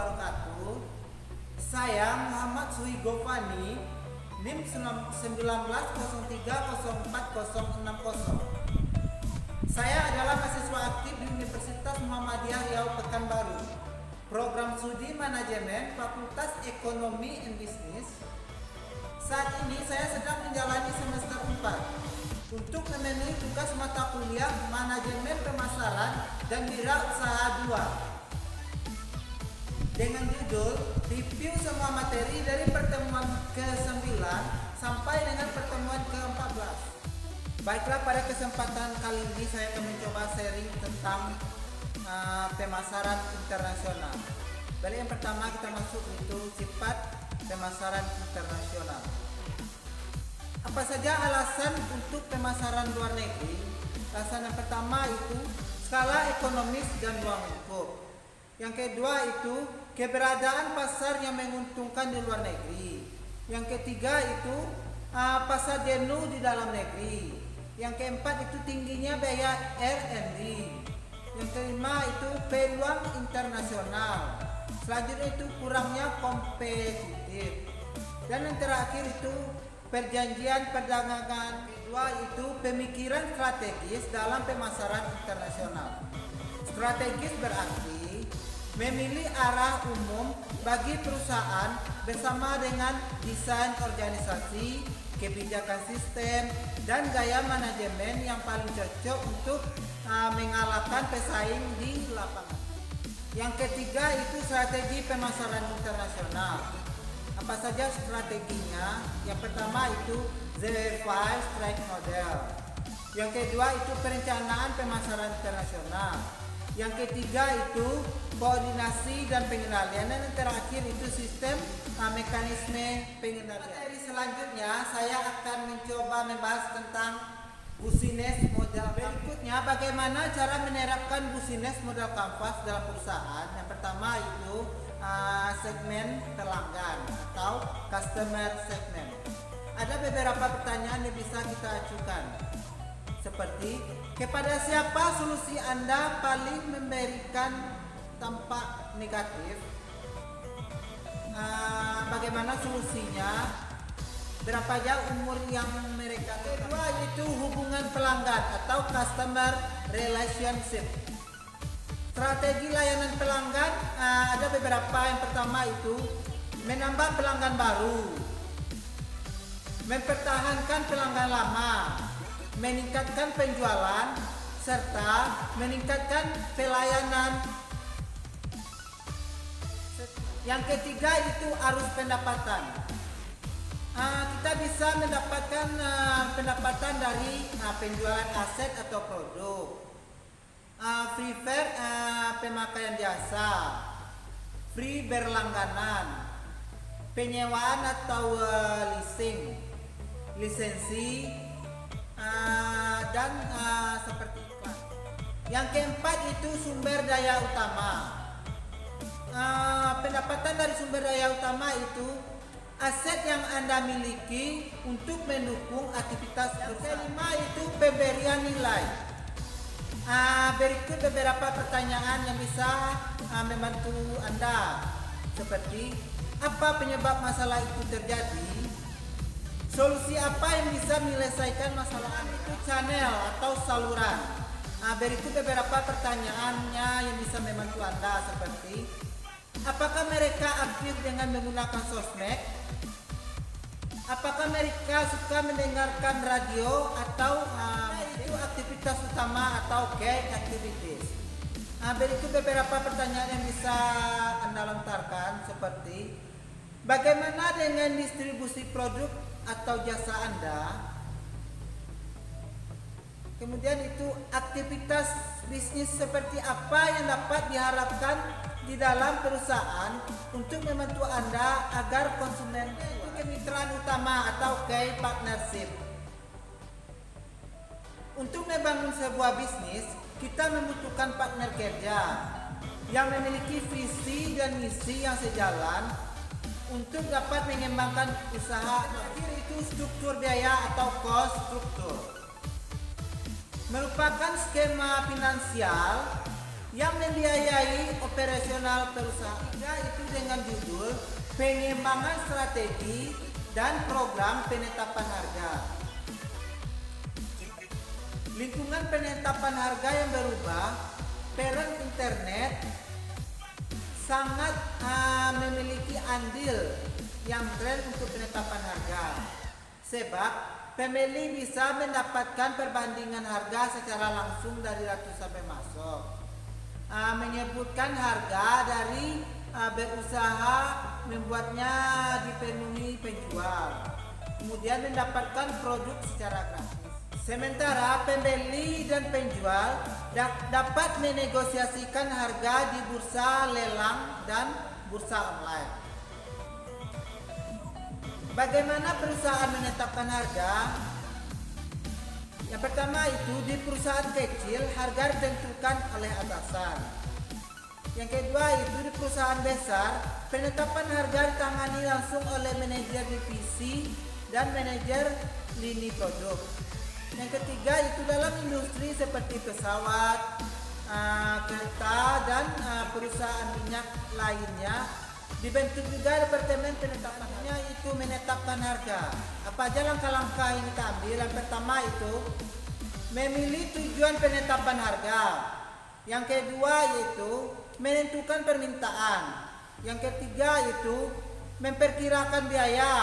wabarakatuh. Saya Muhammad Suhi Gofani, NIM 1903040060. Saya adalah mahasiswa aktif di Universitas Muhammadiyah Riau Pekanbaru, Program Studi Manajemen Fakultas Ekonomi and Bisnis. Saat ini saya sedang menjalani semester 4 untuk memenuhi tugas mata kuliah Manajemen Pemasaran dan Wirausaha 2 dengan judul review semua materi dari pertemuan ke-9 sampai dengan pertemuan ke-14. Baiklah, pada kesempatan kali ini saya akan mencoba sharing tentang pemasaran internasional. Baik, yang pertama kita masuk itu sifat pemasaran internasional. Apa saja alasan untuk pemasaran luar negeri? Alasan yang pertama itu skala ekonomis dan ruang lingkup. Yang kedua itu keberadaan pasar yang menguntungkan di luar negeri. Yang ketiga itu pasar jenuh di dalam negeri. Yang keempat itu tingginya biaya R&D. Yang kelima itu peluang internasional. Selanjutnya itu kurangnya kompetitif. Dan yang terakhir itu perjanjian perdagangan. Kedua itu pemikiran strategis dalam pemasaran internasional. Strategis berarti memilih arah umum bagi perusahaan bersama dengan desain organisasi, kebijakan sistem, dan gaya manajemen yang paling cocok untuk mengalahkan pesaing di lapangan. Yang ketiga itu strategi pemasaran internasional. Apa saja strateginya? Yang pertama itu Z5 Strike Model. Yang kedua itu perencanaan pemasaran internasional. Yang ketiga itu koordinasi dan pengendalian, dan yang terakhir itu sistem mekanisme pengendalian. Materi selanjutnya saya akan mencoba membahas tentang business model. Berikutnya bagaimana cara menerapkan business model kanvas dalam perusahaan. Yang pertama itu segmen pelanggan atau customer segment. Ada beberapa pertanyaan yang bisa kita ajukan, seperti kepada siapa solusi Anda paling memberikan dampak negatif, bagaimana solusinya, berapa jauh umur yang mereka. Kedua itu hubungan pelanggan atau customer relationship. Strategi layanan pelanggan ada beberapa. Yang pertama itu menambah pelanggan baru, mempertahankan pelanggan lama, meningkatkan penjualan, serta meningkatkan pelayanan. Yang ketiga itu arus pendapatan. Kita bisa mendapatkan pendapatan dari penjualan aset atau produk, free fare, pemakaian jasa, free berlangganan, penyewaan atau leasing, lisensi, dan seperti iklan. Yang keempat itu sumber daya utama. Pendapatan dari sumber daya utama itu aset yang Anda miliki untuk mendukung aktivitas perusahaan. Yang kelima itu pemberian nilai. Berikut beberapa pertanyaan yang bisa membantu Anda, seperti apa penyebab masalah itu terjadi, solusi apa yang bisa menyelesaikan masalah itu, channel atau saluran. Berikut beberapa pertanyaannya yang bisa membantu Anda, seperti apakah mereka aktif dengan menggunakan sosmed, apakah mereka suka mendengarkan radio, atau itu aktivitas utama atau key activities. Berikut beberapa pertanyaan yang bisa Anda lontarkan, seperti bagaimana dengan distribusi produk atau jasa Anda. Kemudian itu aktivitas bisnis seperti apa yang dapat diharapkan di dalam perusahaan untuk membantu Anda agar konsumen. Itu kemitraan utama atau key partnership. Untuk membangun sebuah bisnis, kita membutuhkan partner kerja yang memiliki visi dan misi yang sejalan untuk dapat mengembangkan usaha. Terakhir itu struktur biaya atau cost structure, merupakan skema finansial yang membiayai operasional perusahaan. Itu dengan judul pengembangan strategi dan program penetapan harga. Lingkungan penetapan harga yang berubah, peran internet sangat memiliki andil yang keren untuk penetapan harga. Sebab pembeli bisa mendapatkan perbandingan harga secara langsung dari ratu sampai masuk. Menyebutkan harga dari berusaha membuatnya dipenuhi penjual. Kemudian mendapatkan produk secara gratis. Sementara pembeli dan penjual dapat menegosiasikan harga di bursa lelang dan bursa online. Bagaimana perusahaan menetapkan harga? Yang pertama itu di perusahaan kecil harga ditentukan oleh atasan. Yang kedua itu di perusahaan besar penetapan harga ditangani langsung oleh manajer divisi dan manajer lini produk. Yang ketiga itu dalam industri seperti pesawat, kereta dan perusahaan minyak lainnya dibentuk juga departemen penetapannya itu menetapkan harga. Apa aja langkah-langkah yang kita ambil? Yang pertama itu memilih tujuan penetapan harga. Yang kedua yaitu menentukan permintaan. Yang ketiga itu memperkirakan biaya.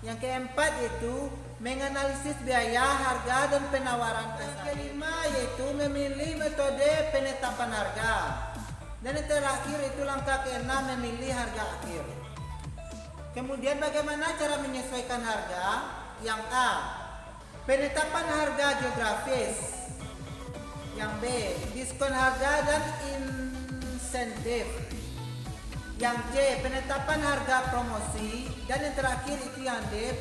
Yang keempat itu menganalisis biaya, harga, dan penawaran. Yang kelima yaitu memilih metode penetapan harga. Dan yang terakhir itu langkah keenam memilih harga akhir. Kemudian bagaimana cara menyesuaikan harga? Yang A, penetapan harga geografis. Yang B, diskon harga dan insentif. Yang C, penetapan harga promosi. Dan yang terakhir itu yang D,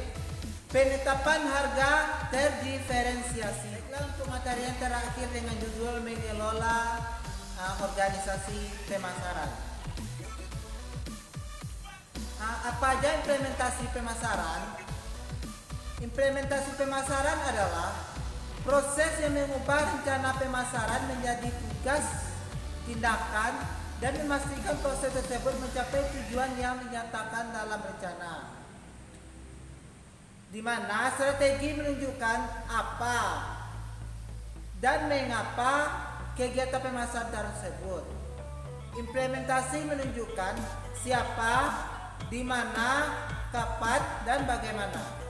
penetapan harga terdiferensiasi. Untuk materi yang terakhir dengan judul mengelola organisasi pemasaran. Apa aja implementasi pemasaran? Implementasi pemasaran adalah proses yang mengubah rencana pemasaran menjadi tugas, tindakan, dan memastikan proses tersebut mencapai tujuan yang dinyatakan dalam rencana. Di mana strategi menunjukkan apa dan mengapa kegiatan pemasaran tersebut. Implementasi menunjukkan siapa, di mana, kapan, dan bagaimana.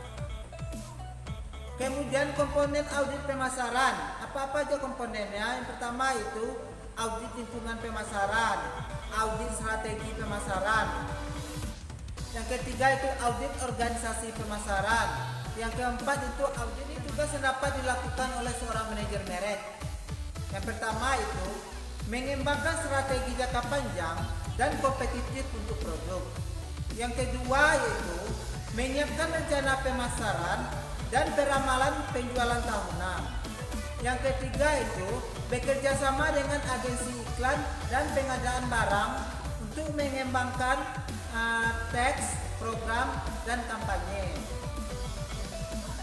Kemudian komponen audit pemasaran. Apa-apa aja komponennya? Yang pertama itu audit lingkungan pemasaran, audit strategi pemasaran. Yang ketiga itu audit organisasi pemasaran. Yang keempat itu audit ini juga dapat dilakukan oleh seorang manajer merek. Yang pertama itu mengembangkan strategi jangka panjang dan kompetitif untuk produk. Yang kedua yaitu menyiapkan rencana pemasaran dan peramalan penjualan tahunan. Yang ketiga itu bekerja sama dengan agensi iklan dan pengadaan barang untuk mengembangkan teks, program, dan kampanye.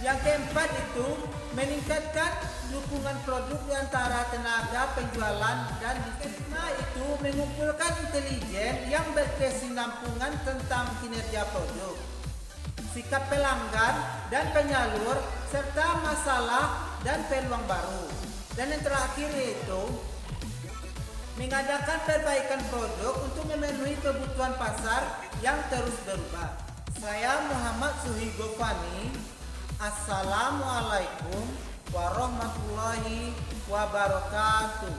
Yang keempat itu meningkatkan dukungan produk di antara tenaga penjualan dan kelima itu mengumpulkan intelijen yang berkesinambungan tentang kinerja produk, sikap pelanggan dan penyalur, serta masalah dan peluang baru. Dan yang terakhir yaitu mengadakan perbaikan produk untuk memenuhi kebutuhan pasar yang terus berubah. Saya Muhammad Suhigo Fani. Assalamualaikum warahmatullahi wabarakatuh.